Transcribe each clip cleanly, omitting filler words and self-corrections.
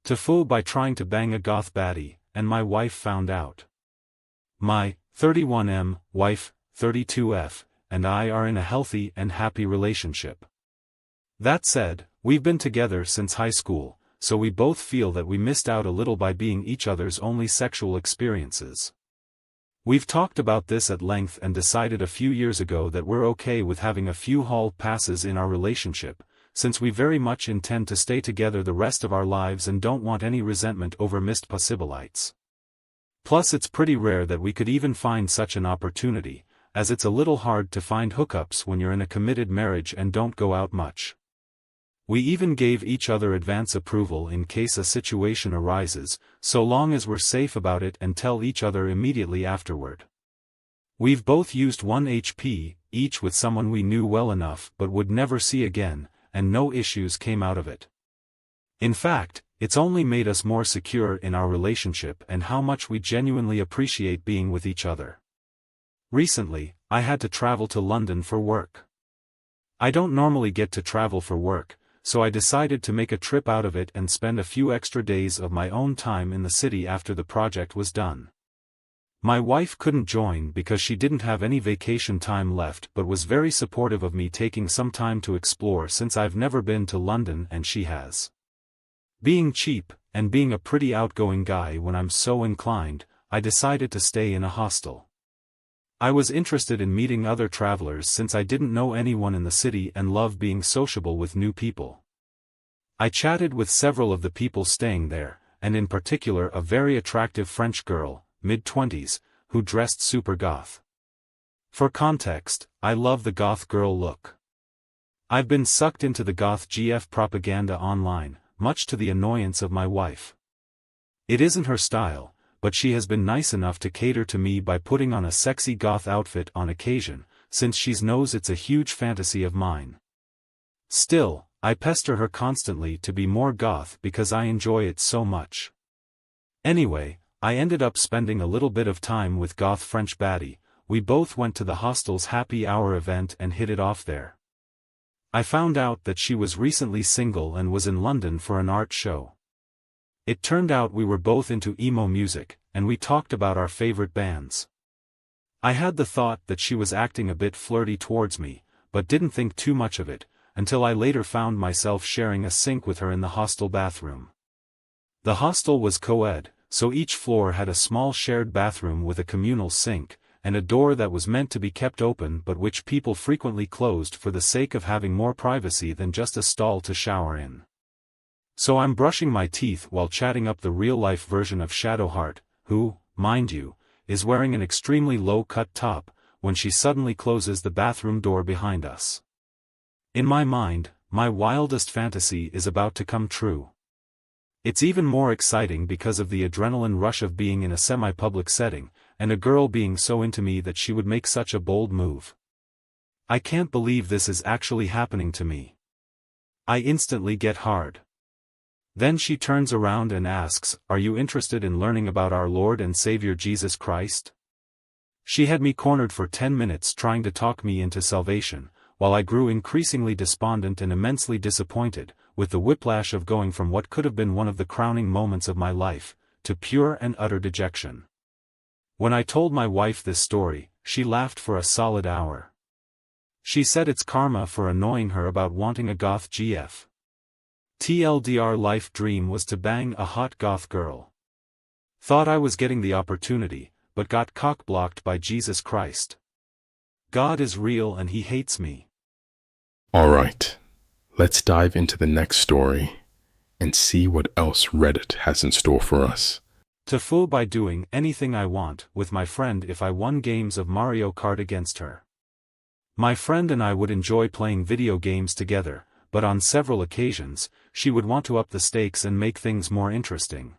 TIFU by trying to bang a goth baddie, and my wife found out. My 31M wife, 32F, and I are in a healthy and happy relationship. That said, we've been together since high school, so we both feel that we missed out a little by being each other's only sexual experiences. We've talked about this at length and decided a few years ago that we're okay with having a few hall passes in our relationship, since we very much intend to stay together the rest of our lives and don't want any resentment over missed possibilities. Plus it's pretty rare that we could even find such an opportunity, as it's a little hard to find hookups when you're in a committed marriage and don't go out much. We even gave each other advance approval in case a situation arises, so long as we're safe about it and tell each other immediately afterward. We've both used 1 HP, each with someone we knew well enough but would never see again, and no issues came out of it. In fact, it's only made us more secure in our relationship and how much we genuinely appreciate being with each other. Recently, I had to travel to London for work. I don't normally get to travel for work, so I decided to make a trip out of it and spend a few extra days of my own time in the city after the project was done. My wife couldn't join because she didn't have any vacation time left but was very supportive of me taking some time to explore since I've never been to London and she has. Being cheap, and being a pretty outgoing guy when I'm so inclined, I decided to stay in a hostel. I was interested in meeting other travelers since I didn't know anyone in the city and love being sociable with new people. I chatted with several of the people staying there, and in particular a very attractive French girl, mid-20s, who dressed super goth. For context, I love the goth girl look. I've been sucked into the goth GF propaganda online, much to the annoyance of my wife. It isn't her style, but she has been nice enough to cater to me by putting on a sexy goth outfit on occasion, since she knows it's a huge fantasy of mine. Still, I pester her constantly to be more goth because I enjoy it so much. Anyway, I ended up spending a little bit of time with goth French baddie. We both went to the hostel's happy hour event and hit it off there. I found out that she was recently single and was in London for an art show. It turned out we were both into emo music, and we talked about our favorite bands. I had the thought that she was acting a bit flirty towards me, but didn't think too much of it, until I later found myself sharing a sink with her in the hostel bathroom. The hostel was co-ed, so each floor had a small shared bathroom with a communal sink, and a door that was meant to be kept open but which people frequently closed for the sake of having more privacy than just a stall to shower in. So I'm brushing my teeth while chatting up the real-life version of Shadowheart, who, mind you, is wearing an extremely low-cut top, when she suddenly closes the bathroom door behind us. In my mind, my wildest fantasy is about to come true. It's even more exciting because of the adrenaline rush of being in a semi-public setting, and a girl being so into me that she would make such a bold move. I can't believe this is actually happening to me. I instantly get hard. Then she turns around and asks, "Are you interested in learning about our Lord and Savior Jesus Christ?" She had me cornered for 10 minutes trying to talk me into salvation, while I grew increasingly despondent and immensely disappointed, with the whiplash of going from what could have been one of the crowning moments of my life, to pure and utter dejection. When I told my wife this story, she laughed for a solid hour. She said it's karma for annoying her about wanting a goth GF. TLDR life dream was to bang a hot goth girl. Thought I was getting the opportunity, but got cock-blocked by Jesus Christ. God is real and he hates me. Alright, let's dive into the next story and see what else Reddit has in store for us. TIFU by doing anything I want with my friend if I won games of Mario Kart against her. My friend and I would enjoy playing video games together, but on several occasions, she would want to up the stakes and make things more interesting.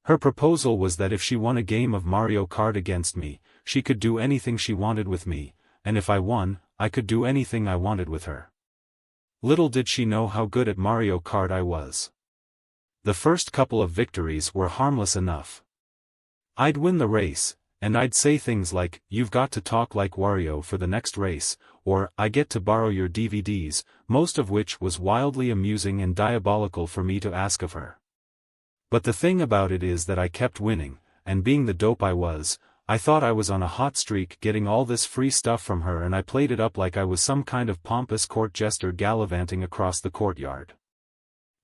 Her proposal was that if she won a game of Mario Kart against me, she could do anything she wanted with me, and if I won, I could do anything I wanted with her. Little did she know how good at Mario Kart I was. The first couple of victories were harmless enough. I'd win the race, and I'd say things like, "You've got to talk like Wario for the next race," or, "I get to borrow your DVDs," most of which was wildly amusing and diabolical for me to ask of her. But the thing about it is that I kept winning, and being the dope I was, I thought I was on a hot streak getting all this free stuff from her, and I played it up like I was some kind of pompous court jester gallivanting across the courtyard.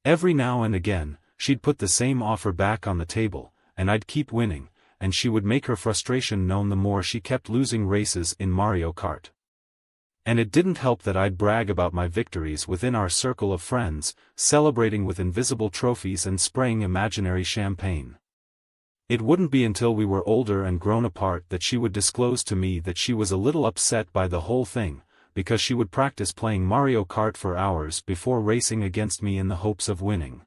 Every now and again, she'd put the same offer back on the table, and I'd keep winning, and she would make her frustration known the more she kept losing races in Mario Kart. And it didn't help that I'd brag about my victories within our circle of friends, celebrating with invisible trophies and spraying imaginary champagne. It wouldn't be until we were older and grown apart that she would disclose to me that she was a little upset by the whole thing, because she would practice playing Mario Kart for hours before racing against me in the hopes of winning.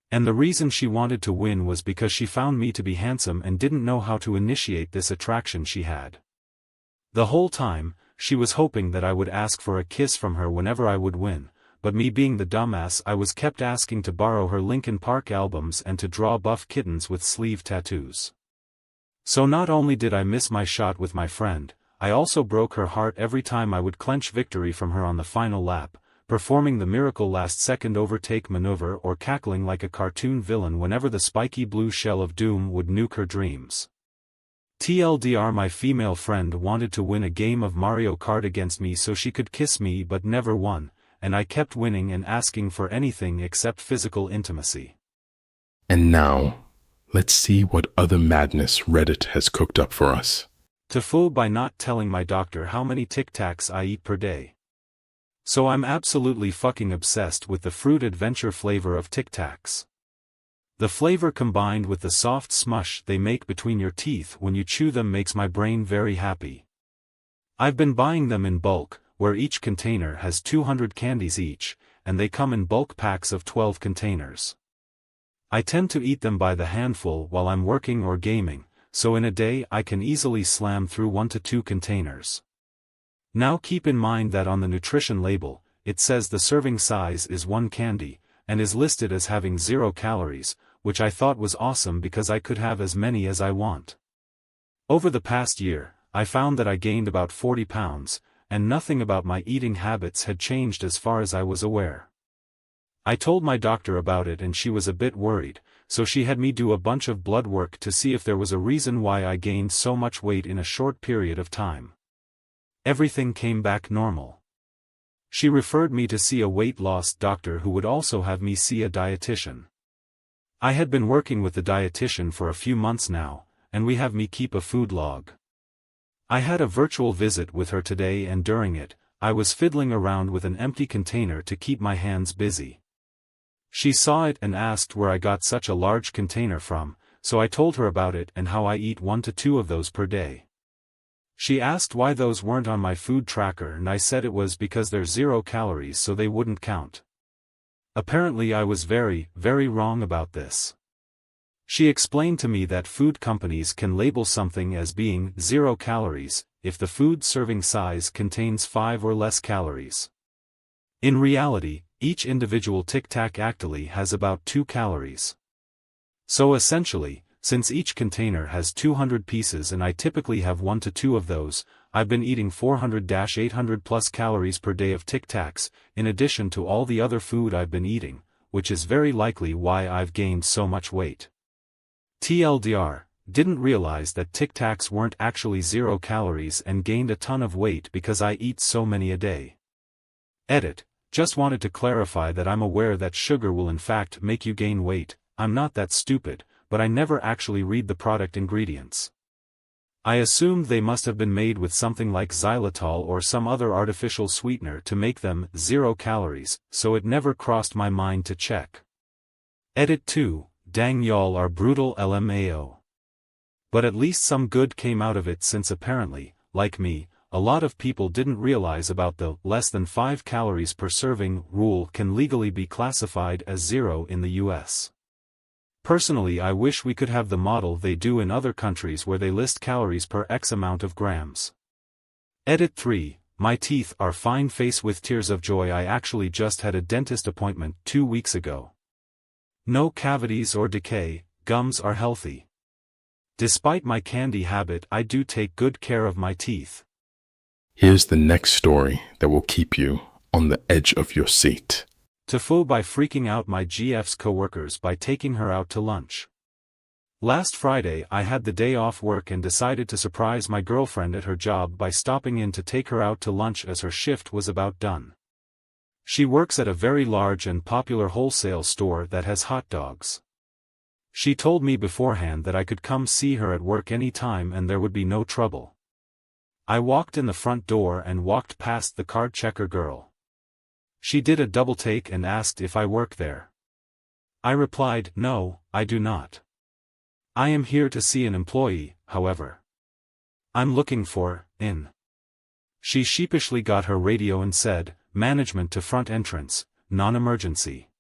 And the reason she wanted to win was because she found me to be handsome and didn't know how to initiate this attraction she had. The whole time, she was hoping that I would ask for a kiss from her whenever I would win, but me being the dumbass I was kept asking to borrow her Linkin Park albums and to draw buff kittens with sleeve tattoos. So not only did I miss my shot with my friend, I also broke her heart every time I would clench victory from her on the final lap, performing the miracle last-second overtake maneuver or cackling like a cartoon villain whenever the spiky blue shell of doom would nuke her dreams. TLDR, my female friend wanted to win a game of Mario Kart against me so she could kiss me but never won, and I kept winning and asking for anything except physical intimacy. And now, let's see what other madness Reddit has cooked up for us. TIFU by not telling my doctor how many Tic Tacs I eat per day. So I'm absolutely fucking obsessed with the fruit adventure flavor of Tic Tacs. The flavor combined with the soft smush they make between your teeth when you chew them makes my brain very happy. I've been buying them in bulk, where each container has 200 candies each, and they come in bulk packs of 12 containers. I tend to eat them by the handful while I'm working or gaming, so in a day I can easily slam through 1 to 2 containers. Now keep in mind that on the nutrition label, it says the serving size is 1 candy, and is listed as having 0 calories, which I thought was awesome because I could have as many as I want. Over the past year, I found that I gained about 40 pounds, and nothing about my eating habits had changed as far as I was aware. I told my doctor about it and she was a bit worried, so she had me do a bunch of blood work to see if there was a reason why I gained so much weight in a short period of time. Everything came back normal. She referred me to see a weight loss doctor who would also have me see a dietitian. I had been working with the dietitian for a few months now, and we have me keep a food log. I had a virtual visit with her today, and during it, I was fiddling around with an empty container to keep my hands busy. She saw it and asked where I got such a large container from, so I told her about it and how I eat 1 to 2 of those per day. She asked why those weren't on my food tracker, and I said it was because they're 0 calories so they wouldn't count. Apparently I was very, very wrong about this. She explained to me that food companies can label something as being 0 calories, if the food serving size contains 5 or less calories. In reality, each individual Tic Tac actually has about 2 calories. So essentially, since each container has 200 pieces and I typically have 1 to 2 of those, I've been eating 400-800 plus calories per day of Tic Tacs, in addition to all the other food I've been eating, which is very likely why I've gained so much weight. TLDR, didn't realize that Tic Tacs weren't actually 0 calories and gained a ton of weight because I eat so many a day. Edit, just wanted to clarify that I'm aware that sugar will in fact make you gain weight. I'm not that stupid, but I never actually read the product ingredients. I assumed they must have been made with something like xylitol or some other artificial sweetener to make them 0 calories, so it never crossed my mind to check. Edit 2, dang y'all are brutal LMAO. But at least some good came out of it, since apparently, like me, a lot of people didn't realize about the less than 5 calories per serving rule can legally be classified as 0 in the US. Personally, I wish we could have the model they do in other countries where they list calories per X amount of grams. Edit 3, my teeth are fine. Face with tears of joy. I actually just had a dentist appointment 2 weeks ago. No cavities or decay, gums are healthy. Despite my candy habit, I do take good care of my teeth. Here's the next story that will keep you on the edge of your seat. TIFU by freaking out my GF's coworkers by taking her out to lunch. Last Friday I had the day off work and decided to surprise my girlfriend at her job by stopping in to take her out to lunch as her shift was about done. She works at a very large and popular wholesale store that has hot dogs. She told me beforehand that I could come see her at work any time and there would be no trouble. I walked in the front door and walked past the card checker girl. She did a double take and asked if I work there. I replied, "No, I do not. I am here to see an employee, however. I'm looking for, in." She sheepishly got her radio and said, "Management to front entrance, non-emergency."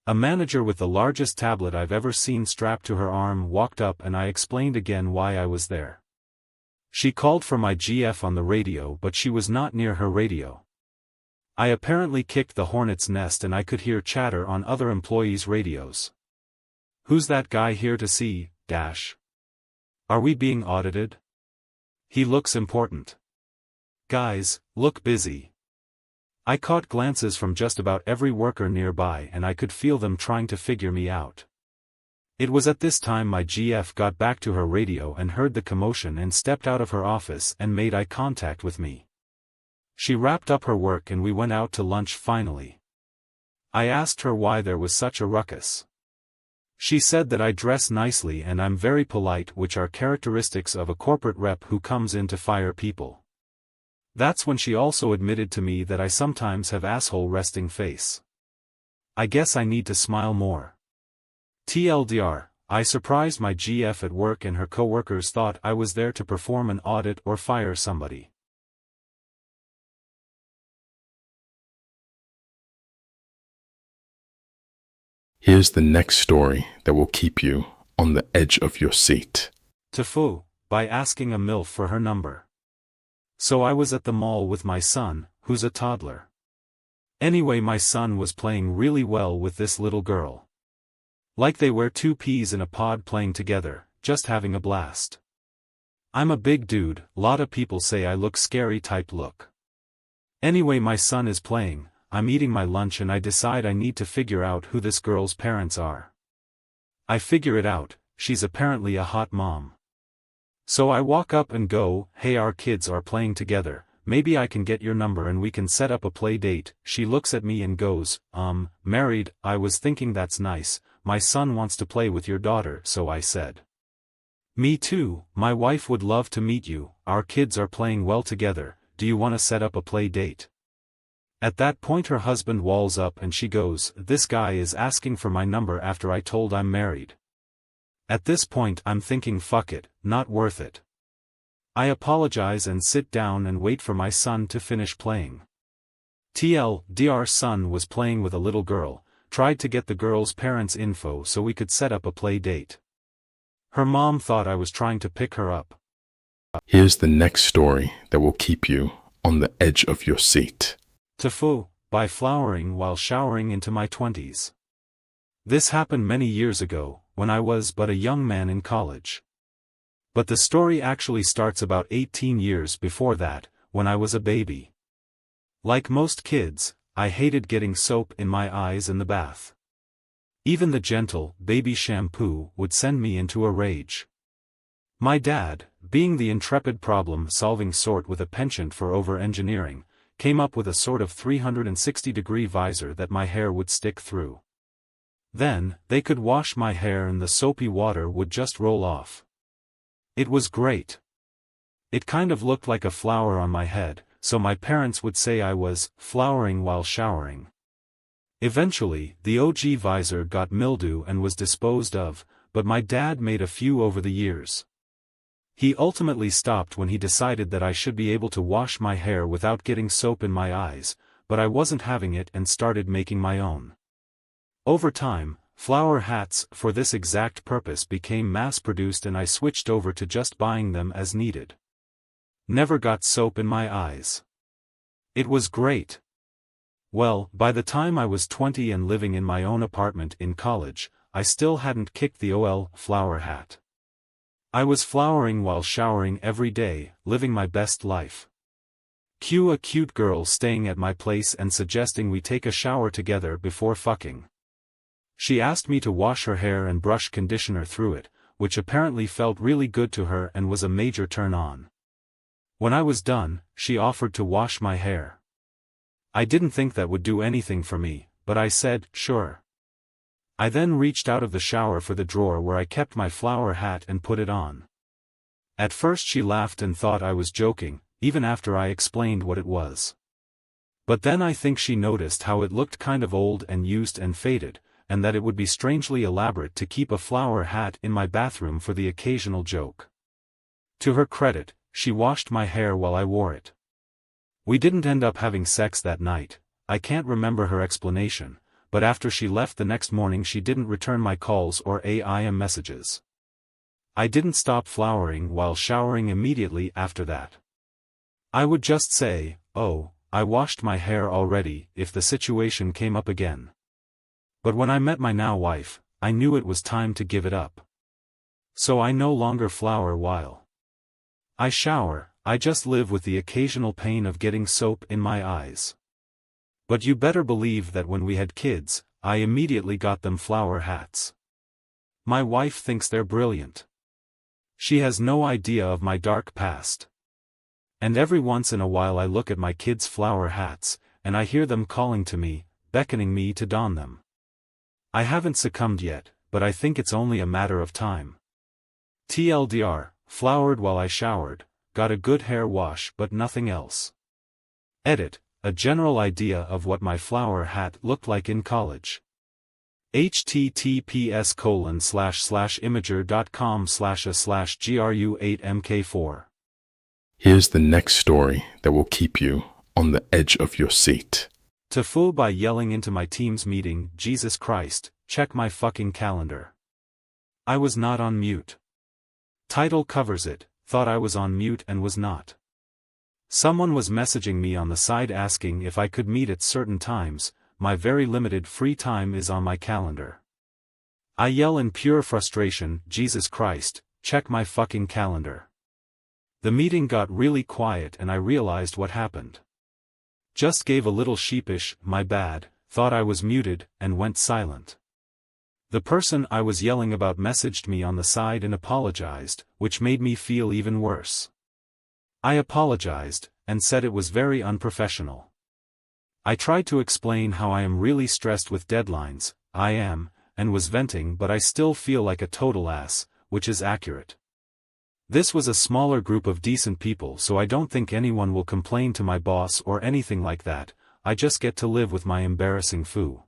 A manager with the largest tablet I've ever seen strapped to her arm walked up and I explained again why I was there. She called for my GF on the radio but she was not near her radio. I apparently kicked the hornet's nest and I could hear chatter on other employees' radios. "Who's that guy here to see, dash? Are we being audited? He looks important. Guys, look busy." I caught glances from just about every worker nearby and I could feel them trying to figure me out. It was at this time my GF got back to her radio and heard the commotion and stepped out of her office and made eye contact with me. She wrapped up her work and we went out to lunch finally. I asked her why there was such a ruckus. She said that I dress nicely and I'm very polite, which are characteristics of a corporate rep who comes in to fire people. That's when she also admitted to me that I sometimes have asshole resting face. I guess I need to smile more. TLDR, I surprised my GF at work and her coworkers thought I was there to perform an audit or fire somebody. Here's the next story that will keep you on the edge of your seat. TIFU, by asking a MILF for her number. So I was at the mall with my son, who's a toddler. Anyway, my son was playing really well with this little girl. Like they were two peas in a pod playing together, just having a blast. I'm a big dude, lot of people say I look scary type look. Anyway, my son is playing, I'm eating my lunch and I decide I need to figure out who this girl's parents are. I figure it out, she's apparently a hot mom. So I walk up and go, "Hey, our kids are playing together, maybe I can get your number and we can set up a play date." She looks at me and goes, "Married?" I was thinking that's nice, my son wants to play with your daughter, so I said, "Me too, my wife would love to meet you, our kids are playing well together, do you want to set up a play date?" At that point her husband walls up and she goes, "This guy is asking for my number after I told I'm married." At this point I'm thinking, fuck it, not worth it. I apologize and sit down and wait for my son to finish playing. TLDR's son was playing with a little girl, tried to get the girl's parents' info so we could set up a play date. Her mom thought I was trying to pick her up. Here's the next story that will keep you on the edge of your seat. TIFU, by flowering while showering into my 20s. This happened many years ago, when I was but a young man in college. But the story actually starts about 18 years before that, when I was a baby. Like most kids, I hated getting soap in my eyes in the bath. Even the gentle, baby shampoo would send me into a rage. My dad, being the intrepid problem-solving sort with a penchant for over-engineering, came up with a sort of 360-degree visor that my hair would stick through. Then, they could wash my hair and the soapy water would just roll off. It was great. It kind of looked like a flower on my head, so my parents would say I was flowering while showering. Eventually, the OG visor got mildew and was disposed of, but my dad made a few over the years. He ultimately stopped when he decided that I should be able to wash my hair without getting soap in my eyes, but I wasn't having it and started making my own. Over time, flower hats for this exact purpose became mass-produced and I switched over to just buying them as needed. Never got soap in my eyes. It was great. Well, by the time I was 20 and living in my own apartment in college, I still hadn't kicked the flower hat. I was flowering while showering every day, living my best life. Cue a cute girl staying at my place and suggesting we take a shower together before fucking. She asked me to wash her hair and brush conditioner through it, which apparently felt really good to her and was a major turn on. When I was done, she offered to wash my hair. I didn't think that would do anything for me, but I said, sure. I then reached out of the shower for the drawer where I kept my flower hat and put it on. At first she laughed and thought I was joking, even after I explained what it was. But then I think she noticed how it looked kind of old and used and faded, and that it would be strangely elaborate to keep a flower hat in my bathroom for the occasional joke. To her credit, she washed my hair while I wore it. We didn't end up having sex that night. I can't remember her explanation, but after she left the next morning she didn't return my calls or AIM messages. I didn't stop flowering while showering immediately after that. I would just say, oh, I washed my hair already, if the situation came up again. But when I met my now wife, I knew it was time to give it up. So I no longer flower while I shower, I just live with the occasional pain of getting soap in my eyes. But you better believe that when we had kids, I immediately got them flower hats. My wife thinks they're brilliant. She has no idea of my dark past. And every once in a while I look at my kids' flower hats, and I hear them calling to me, beckoning me to don them. I haven't succumbed yet, but I think it's only a matter of time. TLDR, flowered while I showered, got a good hair wash but nothing else. Edit, a general idea of what my flower hat looked like in college. https://imager.com/a/gru8mk4. Here's the next story that will keep you on the edge of your seat. TIFU by yelling into my Teams meeting, Jesus Christ, check my fucking calendar. I was not on mute. Title covers it, thought I was on mute and was not. Someone was messaging me on the side asking if I could meet at certain times. My very limited free time is on my calendar. I yell in pure frustration, Jesus Christ, check my fucking calendar. The meeting got really quiet and I realized what happened. Just gave a little sheepish, my bad, thought I was muted, and went silent. The person I was yelling about messaged me on the side and apologized, which made me feel even worse. I apologized, and said it was very unprofessional. I tried to explain how I am really stressed with deadlines, I am, and was venting, but I still feel like a total ass, which is accurate. This was a smaller group of decent people, so I don't think anyone will complain to my boss or anything like that. I just get to live with my embarrassing foo.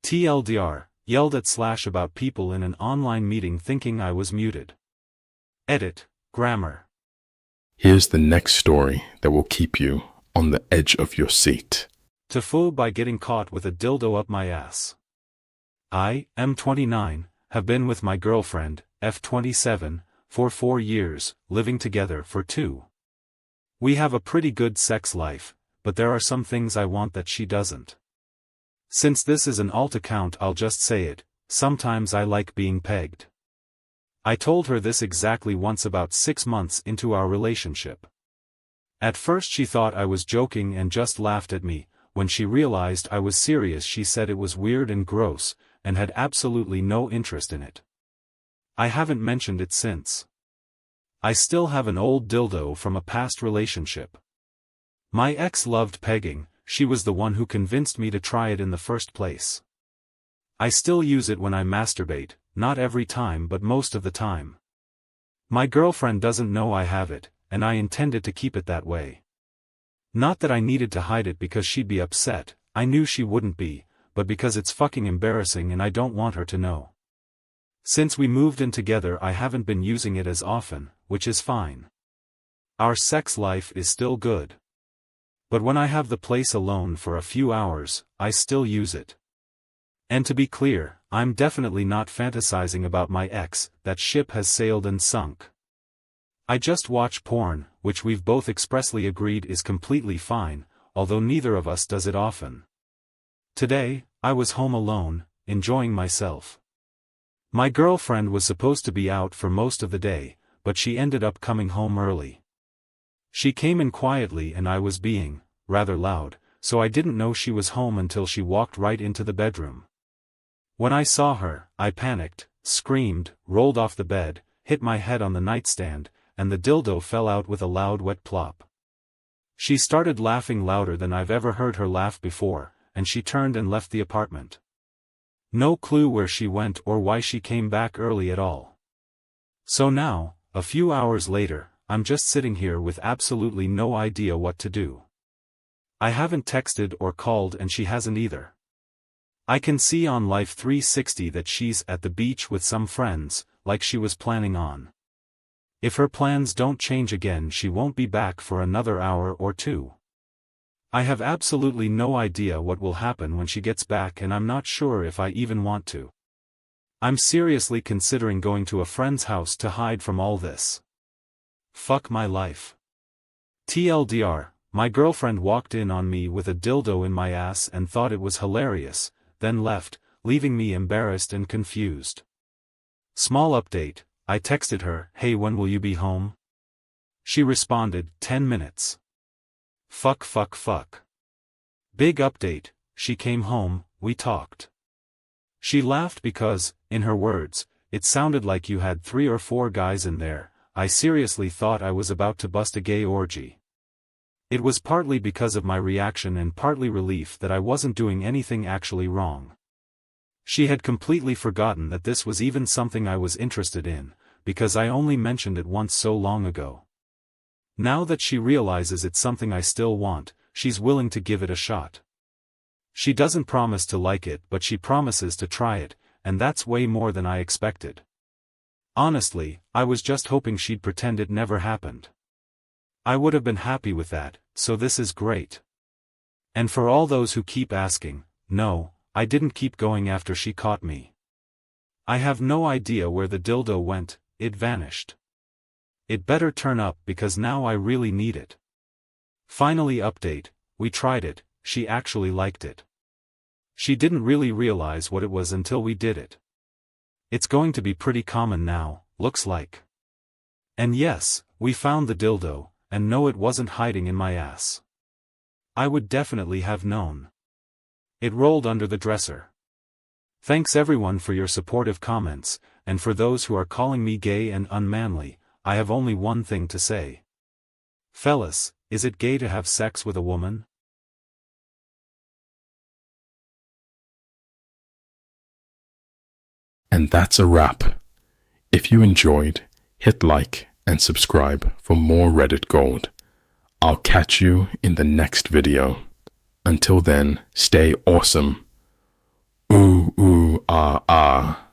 TLDR, yelled at / about people in an online meeting thinking I was muted. Edit, grammar. Here's the next story that will keep you on the edge of your seat. TIFU by getting caught with a dildo up my ass. I, M29, have been with my girlfriend, F27, for 4 years, living together for 2. We have a pretty good sex life, but there are some things I want that she doesn't. Since this is an alt account, I'll just say it, sometimes I like being pegged. I told her this exactly once about 6 months into our relationship. At first she thought I was joking and just laughed at me. When she realized I was serious, she said it was weird and gross, and had absolutely no interest in it. I haven't mentioned it since. I still have an old dildo from a past relationship. My ex loved pegging, she was the one who convinced me to try it in the first place. I still use it when I masturbate, not every time but most of the time. My girlfriend doesn't know I have it, and I intended to keep it that way. Not that I needed to hide it because she'd be upset, I knew she wouldn't be, but because it's fucking embarrassing and I don't want her to know. Since we moved in together I haven't been using it as often, which is fine. Our sex life is still good. But when I have the place alone for a few hours, I still use it. And to be clear, I'm definitely not fantasizing about my ex, that ship has sailed and sunk. I just watch porn, which we've both expressly agreed is completely fine, although neither of us does it often. Today, I was home alone, enjoying myself. My girlfriend was supposed to be out for most of the day, but she ended up coming home early. She came in quietly and I was being rather loud, so I didn't know she was home until she walked right into the bedroom. When I saw her, I panicked, screamed, rolled off the bed, hit my head on the nightstand, and the dildo fell out with a loud wet plop. She started laughing louder than I've ever heard her laugh before, and she turned and left the apartment. No clue where she went or why she came back early at all. So now, a few hours later, I'm just sitting here with absolutely no idea what to do. I haven't texted or called and she hasn't either. I can see on Life 360 that she's at the beach with some friends, like she was planning on. If her plans don't change again, she won't be back for another hour or two. I have absolutely no idea what will happen when she gets back, and I'm not sure if I even want to. I'm seriously considering going to a friend's house to hide from all this. Fuck my life. TLDR, my girlfriend walked in on me with a dildo in my ass and thought it was hilarious, then left, leaving me embarrassed and confused. Small update, I texted her, "Hey, when will you be home?" She responded, 10 minutes. Fuck. Big update, she came home, we talked. She laughed because, in her words, it sounded like you had 3 or 4 guys in there. I seriously thought I was about to bust a gay orgy. It was partly because of my reaction and partly relief that I wasn't doing anything actually wrong. She had completely forgotten that this was even something I was interested in, because I only mentioned it once so long ago. Now that she realizes it's something I still want, she's willing to give it a shot. She doesn't promise to like it, but she promises to try it, and that's way more than I expected. Honestly, I was just hoping she'd pretend it never happened. I would have been happy with that, so this is great. And for all those who keep asking, no, I didn't keep going after she caught me. I have no idea where the dildo went, it vanished. It better turn up because now I really need it. Finally update, we tried it, she actually liked it. She didn't really realize what it was until we did it. It's going to be pretty common now, looks like. And yes, we found the dildo, and no, it wasn't hiding in my ass. I would definitely have known. It rolled under the dresser. Thanks everyone for your supportive comments, and for those who are calling me gay and unmanly, I have only one thing to say. Fellas, is it gay to have sex with a woman? And that's a wrap. If you enjoyed, hit like and subscribe for more Reddit gold. I'll catch you in the next video. Until then, stay awesome. Ooh, ooh, ah, ah.